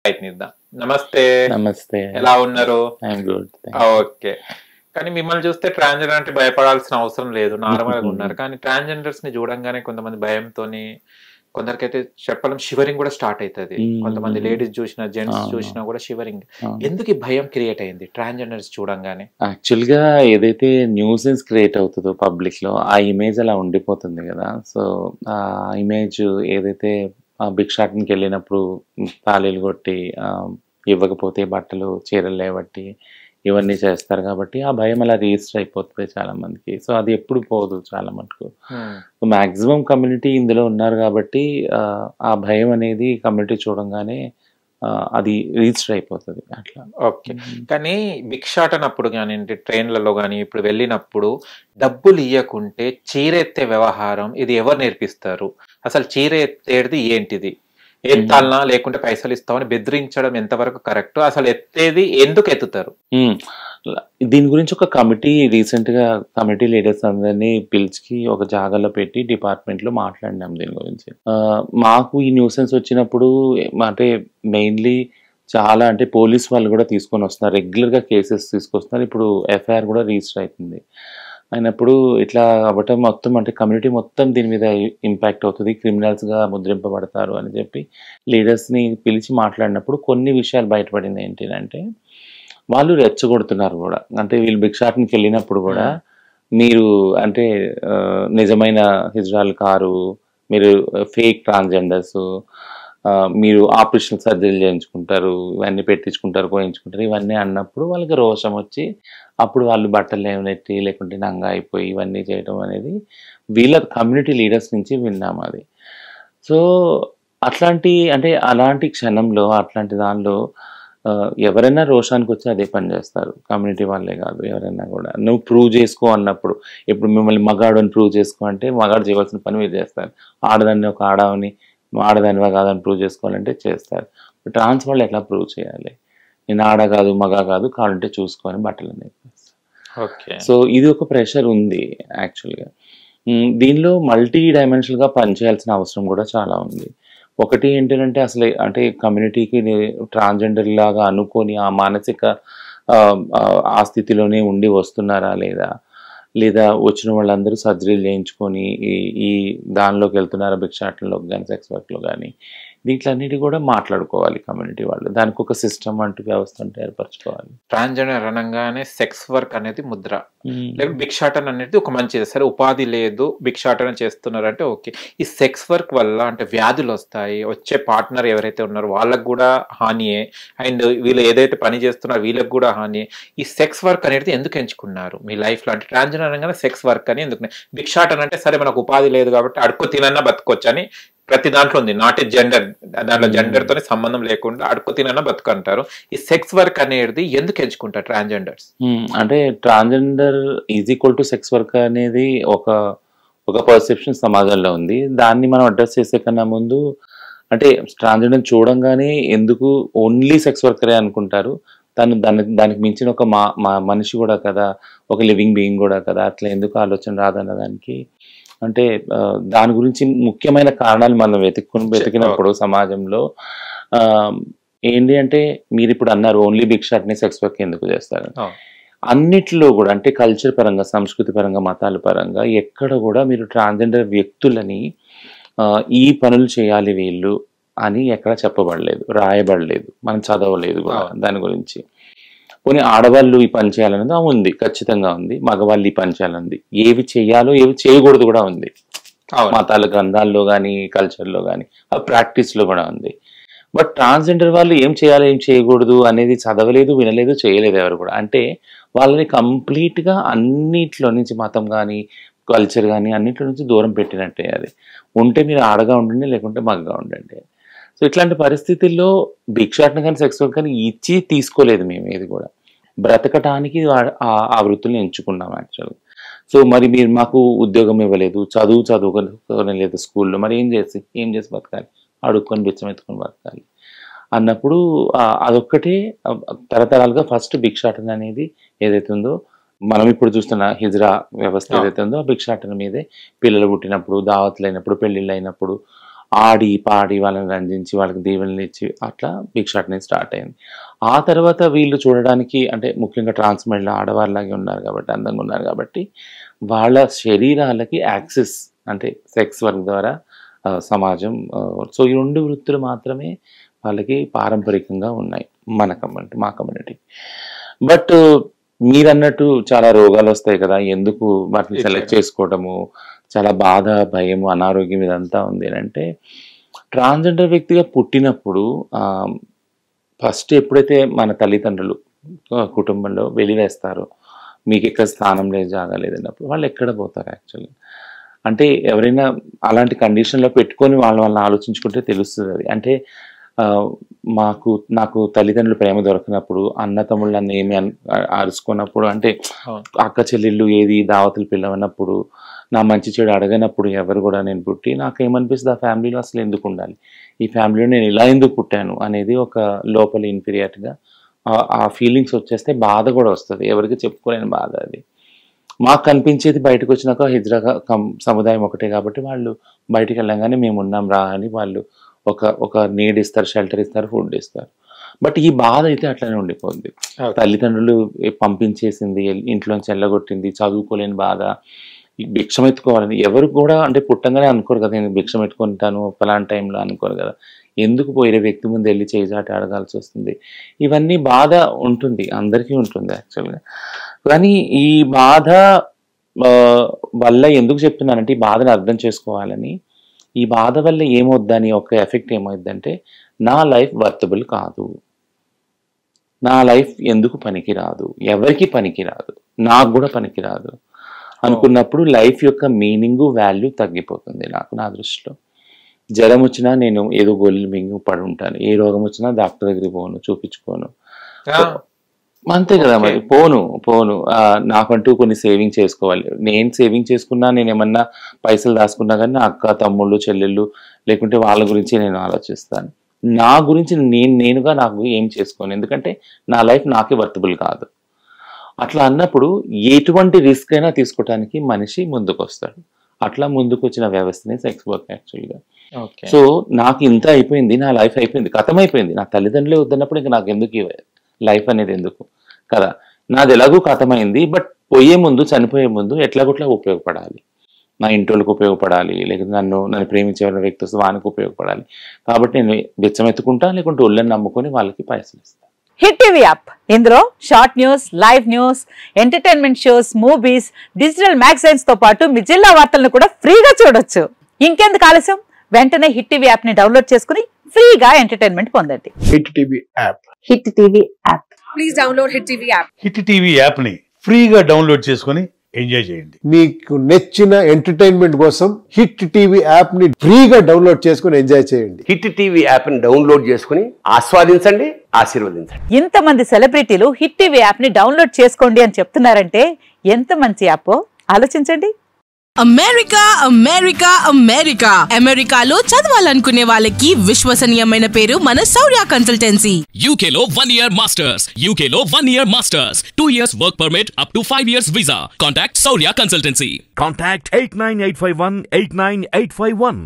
ప్రయత్నిద్దాం. నమస్తే. నమస్తే. ఎలా ఉన్నారు? I'm good. ఓకే. కానీ మిమ్మల్ని చూస్తే ట్రాన్స్జెండర్ అంటే భయపడాల్సిన అవసరం లేదు. నార్మల్‌గా ఉన్నారు. కానీ ట్రాన్స్జెండర్స్‌ని చూడంగానే కొంతమంది భయంతోని, కొందరికైతే చెప్పలేం షివరింగ్ కూడా స్టార్ట్ అయితది. కొంతమంది లేడీస్ చూసినా, జెంట్స్ చూసినా కూడా షివరింగ్. ఎందుకు ఈ భయం క్రియేట్ అయింది ట్రాన్స్జెండర్స్ చూడంగానే? యాక్చువల్‌గా ఏదైతే న్యూసెన్స్ క్రియేట్ అవుతుందో పబ్లిక్‌లో ఆ ఇమేజ్ అలా ఉండిపోతుంది కదా! సో, ఆ ఇమేజ్ ఏదైతే భిక్షాటనకి వెళ్ళినప్పుడు తాళీలు కొట్టి ఇవ్వకపోతే బట్టలు, చీరలు లేబట్టి ఇవన్నీ చేస్తారు కాబట్టి ఆ భయం అలా రిజిస్టర్ అయిపోతుంది చాలా మందికి. సో, అది ఎప్పుడు పోదు చాలా మటుకు. మాక్సిమం కమ్యూనిటీ ఇందులో ఉన్నారు కాబట్టి ఆ భయం అనేది కమ్యూనిటీ చూడంగానే అది రిజిస్టర్ అయిపోతుంది అట్లా. ఓకే. కానీ భిక్షాటనప్పుడు కానివ్వండి, ట్రైన్లలో కానీ ఇప్పుడు వెళ్ళినప్పుడు డబ్బులు ఇయ్యకుంటే చీర ఎత్తే వ్యవహారం ఇది ఎవరు నేర్పిస్తారు? అసలు చీర ఎత్తేది ఏంటిది? ఎత్తాలనా లేకుంటే పైసలు ఇస్తామని బెదిరించడం ఎంతవరకు కరెక్ట్? అసలు ఎత్తేది ఎందుకు ఎత్తుతారు? దీని గురించి ఒక కమిటీ రీసెంట్గా కమిటీ లీడర్స్ అందరినీ పిలిచి ఒక జాగాలో పెట్టి డిపార్ట్మెంట్లో మాట్లాడినాం దీని గురించి. మాకు ఈ న్యూసెన్స్ వచ్చినప్పుడు అంటే మెయిన్లీ చాలా అంటే పోలీస్ వాళ్ళు కూడా తీసుకొని వస్తున్నారు, రెగ్యులర్గా కేసెస్ తీసుకొస్తున్నారు. ఇప్పుడు ఎఫ్ఐఆర్ కూడా రిజిస్టర్ అవుతుంది. అయినప్పుడు ఇట్లా అవ్వటం మొత్తం అంటే కమ్యూనిటీ మొత్తం దీని మీద ఇంపాక్ట్ అవుతుంది, క్రిమినల్స్గా ముద్రింపబడతారు అని చెప్పి లీడర్స్ని పిలిచి మాట్లాడినప్పుడు కొన్ని విషయాలు బయటపడింది. ఏంటంటే వాళ్ళు రెచ్చగొడుతున్నారు కూడా. అంటే వీళ్ళు భిక్షాటనకి వెళ్ళినప్పుడు కూడా మీరు అంటే నిజమైన హిజ్రాలు కారు, మీరు ఫేక్ ట్రాన్స్జెండర్స్, మీరు ఆపరేషన్ సర్జరీలు చేయించుకుంటారు, ఇవన్నీ పెట్టించుకుంటారు, కోయించుకుంటారు, ఇవన్నీ అన్నప్పుడు వాళ్ళకి రోషం వచ్చి అప్పుడు వాళ్ళు బట్టలు ఏమనెత్తి లేకుంటే నంగా అయిపోయి ఇవన్నీ చేయడం అనేది వీళ్ళ కమ్యూనిటీ లీడర్స్ నుంచి విన్నాం అది. సో అట్లాంటి అంటే అలాంటి క్షణంలో అట్లాంటి దానిలో ఎవరైనా రోషానికి వచ్చి అదే పని చేస్తారు, కమ్యూనిటీ వాళ్ళే కాదు ఎవరైనా కూడా. నువ్వు ప్రూవ్ చేసుకో అన్నప్పుడు, ఇప్పుడు మిమ్మల్ని మగాడు అని ప్రూవ్ చేసుకో అంటే మగాడు చేయవలసిన పని మీరు చేస్తారు. ఆడదాన్ని ఒక ఆడవని ఆడదానివా కాదని ప్రూవ్ చేసుకోవాలంటే చేస్తారు. ట్రాన్స్ వాళ్ళు ఎట్లా ప్రూవ్ చేయాలి? నేను ఆడ కాదు మగ కాదు కావాలంటే చూసుకొని బట్టలు నేర్పిస్తాను. ఓకే. సో ఇది ఒక ప్రెషర్ ఉంది యాక్చువల్గా. దీనిలో మల్టీ డైమెన్షనల్గా పనిచేయాల్సిన అవసరం కూడా చాలా ఉంది. ఒకటి ఏంటంటే అసలు అంటే కమ్యూనిటీకి ట్రాన్స్జెండర్ లాగా అనుకొని ఆ మానసిక ఆ స్థితిలోనే ఉండి వస్తున్నారా లేదా, లేదా వచ్చిన వాళ్ళందరూ సర్జరీలు చేయించుకొని ఈ దానిలోకి వెళ్తున్నారా, భిక్షాటనలోకి కానీ సెక్స్ వర్క్లో కానీ. దీంట్లన్నిటి కూడా మాట్లాడుకోవాలి కమ్యూనిటీ వాళ్ళు. దానికి ఒక సిస్టమ్ అంటూ వ్యవస్థ అంటే ఏర్పరచుకోవాలి. ట్రాన్స్జెండర్ అనగానే సెక్స్ వర్క్ అనేది ముద్ర, లేకపోతే భిక్షాటన అనేది ఒక మంచిది. సరే ఉపాధి లేదు భిక్షాటన చేస్తున్నారంటే ఓకే. ఈ సెక్స్ వర్క్ వల్ల అంటే వ్యాధులు వస్తాయి, వచ్చే పార్ట్నర్ ఎవరైతే ఉన్నారో వాళ్ళకు కూడా హానియే, అండ్ వీళ్ళు ఏదైతే పని చేస్తున్నారో వీళ్ళకి కూడా హానియే. ఈ సెక్స్ వర్క్ అనేది ఎందుకు ఎంచుకున్నారు మీ లైఫ్లో? అంటే ట్రాన్స్జెండర్ అనగానే సెక్స్ వర్క్ అని ఎందుకు? భిక్షాటన అంటే సరే మనకు ఉపాధి లేదు కాబట్టి అడుక్కు తినన్నా బతకొచ్చు అని ప్రతి దాంట్లో ఉంది, నాట్ ఏ జెండర్, దాంట్లో జెండర్ తోనే సంబంధం లేకుండా అడుక్కు తినన్నా బతుకు అంటారు. ఈ సెక్స్ వర్క్ అనేది ఎందుకు ఎంచుకుంటారు ట్రాన్స్జెండర్స్? అంటే transgender is equal to sex work అనేది ఒక పర్సెప్షన్ సమాజంలో ఉంది. దాన్ని మనం అడ్రస్ చేసే కన్నా ముందు అంటే ట్రాన్స్జెండర్ చూడంగానే ఎందుకు ఓన్లీ సెక్స్ వర్కరే అనుకుంటారు, దానికి మించిన ఒక మనిషి కూడా కదా, ఒక లివింగ్ బీయింగ్ కూడా కదా, అట్లా ఎందుకు ఆలోచన రాదన్న దానికి అంటే దాని గురించి ముఖ్యమైన కారణాలు మనం వెతికినప్పుడు సమాజంలో ఏంటి అంటే మీరు ఇప్పుడు అన్నారు ఓన్లీ భిక్షాటనే సెక్స్ వర్క్ ఎందుకు చేస్తారు. అన్నిట్లో కూడా అంటే కల్చర్ పరంగా, సంస్కృతి పరంగా, మతాల పరంగా ఎక్కడ కూడా మీరు ట్రాన్స్జెండర్ వ్యక్తులని ఈ పనులు చేయాలి వీళ్ళు అని ఎక్కడ చెప్పబడలేదు, రాయబడలేదు, మనం చదవలేదు కూడా దాని గురించి. పోనీ ఆడవాళ్ళు ఈ పని చేయాలన్నది ఉంది, ఖచ్చితంగా ఉంది. మగవాళ్ళు ఈ పని చేయాలన్నది, ఏవి చేయాలో ఏవి చేయకూడదు కూడా ఉంది. మతాల గ్రంథాల్లో కానీ కల్చర్లో కానీ ఆ ప్రాక్టీస్లో కూడా ఉంది. బట్ ట్రాన్స్జెండర్ వాళ్ళు ఏం చేయాలి ఏం చేయకూడదు అనేది చదవలేదు, వినలేదు, చేయలేదు ఎవరు కూడా. అంటే వాళ్ళని కంప్లీట్గా అన్నిట్లో నుంచి, మతం కానీ కల్చర్ కానీ అన్నింటి నుంచి దూరం పెట్టినట్టే. అది ఉంటే మీరు ఆడగా ఉండండి, లేకుంటే మగగా ఉండండి. సో ఇట్లాంటి పరిస్థితుల్లో భిక్షాటన కానీ సెక్స్ వర్క్ కానీ ఇచ్చి తీసుకోలేదు మేము ఏది కూడా. బ్రతకటానికి ఆ వృత్తుల్ని ఎంచుకున్నాం యాక్చువల్గా. సో మరి మీరు మాకు ఉద్యోగం ఇవ్వలేదు, చదువుకోలేదు స్కూల్లో, మరి ఏం చేసి బతకాలి? అడుక్కొని బిచ్చం ఎత్తుకొని బతకాలి అన్నప్పుడు అదొక్కటే తరతరాలుగా ఫస్ట్ భిక్షాటన అనేది ఏదైతే ఉందో, మనం ఇప్పుడు చూస్తున్న హిజ్రా వ్యవస్థ ఏదైతే ఉందో ఆ భిక్షాటన మీదే పిల్లలు పుట్టినప్పుడు, దావతులు అయినప్పుడు, పెళ్ళిళ్ళు అయినప్పుడు ఆడి పాడి వాళ్ళని రంజించి వాళ్ళకి దీవెనలు ఇచ్చి అట్లా భిక్షాటన స్టార్ట్ అయింది. ఆ తర్వాత వీళ్ళు చూడడానికి అంటే ముఖ్యంగా ట్రాన్స్ మహిళలు ఆడవాళ్ళలాగే ఉన్నారు కాబట్టి, అందంగా ఉన్నారు కాబట్టి వాళ్ళ శరీరాలకి యాక్సెస్ అంటే సెక్స్ వర్క్ ద్వారా సమాజం సో ఈ 2 వృత్తులు మాత్రమే వాళ్ళకి పారంపరికంగా ఉన్నాయి మా కమ్యూనిటీ. బట్ మీరన్నట్టు చాలా రోగాలు వస్తాయి కదా, ఎందుకు వాటిని సెలెక్ట్ చేసుకోవడము, చాలా బాధ, భయము, అనారోగ్యం ఇదంతా ఉంది అంటే ట్రాన్స్జెండర్ వ్యక్తిగా పుట్టినప్పుడు ఫస్ట్ ఎప్పుడైతే మన తల్లిదండ్రులు కుటుంబంలో వెలివేస్తారో మీకు ఎక్కడ స్థానం లేదు, జాగా లేదన్నప్పుడు వాళ్ళు ఎక్కడ పోతారు యాక్చువల్లీ. అంటే ఎవరైనా అలాంటి కండిషన్లో పెట్టుకొని వాళ్ళని ఆలోచించుకుంటే తెలుస్తుంది అది. అంటే నాకు తల్లిదండ్రులు ప్రేమ దొరకనప్పుడు, అన్న తమ్ముళ్ళు నన్ను ఏమి అరుచుకున్నప్పుడు, అంటే అక్క చెల్లెళ్ళు ఏది దావతులు పిల్లవన్నప్పుడు, నా మంచి చెడు అడగనప్పుడు ఎవరు కూడా నేను పుట్టి నాకేమనిపిస్తుంది ఆ ఫ్యామిలీలో అసలు ఎందుకు ఉండాలి, ఈ ఫ్యామిలీలో నేను ఇలా ఎందుకు పుట్టాను అనేది ఒక లోపల ఇన్ఫీరియారిటీగా ఆ ఫీలింగ్స్ వచ్చేస్తే బాధ కూడా వస్తుంది, ఎవరికి చెప్పుకోలేని బాధ అది. మాకు కనిపించేది బయటకు వచ్చినాక హిజ్రా సముదాయం ఒకటే కాబట్టి వాళ్ళు బయటికి వెళ్ళగానే మేము ఉన్నాం రా అని వాళ్ళు ఒక నీడ్ ఇస్తారు, షెల్టర్ ఇస్తారు, ఫుడ్ ఇస్తారు. బట్ ఈ బాధ అయితే అట్లనే ఉండిపోద్ది. తల్లిదండ్రులు పంపించేసింది, ఇంట్లోంచి వెళ్ళగొట్టింది, చదువుకోలేని బాధ, భిక్షం ఎత్తుకోవాలని ఎవరు కూడా అంటే పుట్టంగానే అనుకోరు కదా, నేను భిక్షం ఎత్తుకుంటాను ఫలాంటి టైంలో అనుకోరు కదా, ఎందుకు పోయే వ్యక్తి ముందు వెళ్ళి చేజాటి అడగాల్సి వస్తుంది. ఇవన్నీ బాధ ఉంటుంది, అందరికీ ఉంటుంది యాక్చువల్గా. కానీ ఈ బాధ వల్ల ఎందుకు చెప్తున్నానంటే ఈ బాధను అర్థం చేసుకోవాలని. ఈ బాధ వల్ల ఏమవుద్దని ఒక ఎఫెక్ట్ ఏమవుద్దంటే నా లైఫ్ వర్తబుల్ కాదు, నా లైఫ్ ఎందుకు పనికిరాదు, ఎవరికి పనికిరాదు, నాకు కూడా పనికిరాదు అనుకున్నప్పుడు లైఫ్ యొక్క మీనింగు వాల్యూ తగ్గిపోతుంది నా దృష్టిలో. జ్వరం వచ్చినా నేను ఏదో గోళీలు మింగి పడి ఉంటాను, ఏ రోగం వచ్చినా డాక్టర్ దగ్గరికి పోను, చూపించుకోను, అంతే కదా. మరి పోను నాకంటూ కొన్ని సేవింగ్ చేసుకోవాలి. నేను సేవింగ్ చేసుకున్నా, నేను ఏమన్నా పైసలు దాచుకున్నా కానీ నా అక్క తమ్ముళ్ళు చెల్లెళ్ళు లేకుంటే వాళ్ళ గురించి నేను ఆలోచిస్తాను. నా గురించి నేనుగా నాకు ఏం చేసుకోను, ఎందుకంటే నా లైఫ్ నాకే వర్తబుల్ కాదు. అట్లా అన్నప్పుడు ఎటువంటి రిస్క్ అయినా తీసుకోవడానికి మనిషి ముందుకు వస్తాడు. అట్లా ముందుకు వచ్చిన వ్యవస్థనే సెక్స్ వర్క్ యాక్చువల్గా. సో నాకు ఇంత అయిపోయింది, నా లైఫ్ అయిపోయింది, కథం అయిపోయింది, నా తల్లిదండ్రులే వద్దన్నప్పుడు ఇంకా నాకు ఎందుకు లైఫ్ అనేది ఎందుకు కదా, నాది ఎలాగూ కథమైంది. బట్ పోయే ముందు, చనిపోయే ముందు ఎట్లాగొట్లా ఉపయోగపడాలి, నా ఇంటోళ్ళకి ఉపయోగపడాలి, లేకపోతే నన్ను ప్రేమించే వ్యక్తి వస్తే వానికి ఉపయోగపడాలి. కాబట్టి నేను బిచ్చం ఎత్తుకుంటా, లేకుంటే ఒళ్ళని నమ్ముకొని వాళ్ళకి పైసలు ఇస్తాను. హిట్ టీవీ యాప్, ఇందులో short news, live news, entertainment shows, movies, digital magazines తో పాటు మీ జిల్లా వార్తలను కూడా ఫ్రీగా చూడొచ్చు. ఇంకెందుకు ఆలస్యం, వెంటనే హిట్ టీవీ యాప్ ని డౌన్లోడ్ చేసుకుని ఫ్రీగా ఎంటర్టైన్మెంట్ పొందండి. Hit TV app, hit TV app, please download hit TV app. Hit TV app ని ఫ్రీగా డౌన్లోడ్ చేసుకొని ఎంజాయ్ చేయండి. మీకు నచ్చిన ఎంటర్టైన్మెంట్ కోసం హిట్ టీవీ యాప్ ని ఫ్రీగా డౌన్లోడ్ చేసుకుని ఎంజాయ్ చేయండి. హిట్ టీవీ యాప్ ని డౌన్లోడ్ చేసుకుని ఆస్వాదించండి, ఆశీర్వదించండి. ఇంతమంది సెలబ్రిటీలు హిట్ టీవీ యాప్ ని డౌన్లోడ్ చేసుకోండి అని చెప్తున్నారంటే ఎంత మంచి యాప్ ఆలోచించండి. అమెరికా అమెరికా అమెరికా అమెరికాలో చదవాలనుకునే వాళ్ళకి విశ్వసనీయమైన పేరు మన శౌర్య కన్సల్టెన్సీ. UK లో 1 year masters, UK లో 1 year masters, 2 years work permit up to 5 years visa. Contact Shaurya Consultancy. Contact 89851 89851.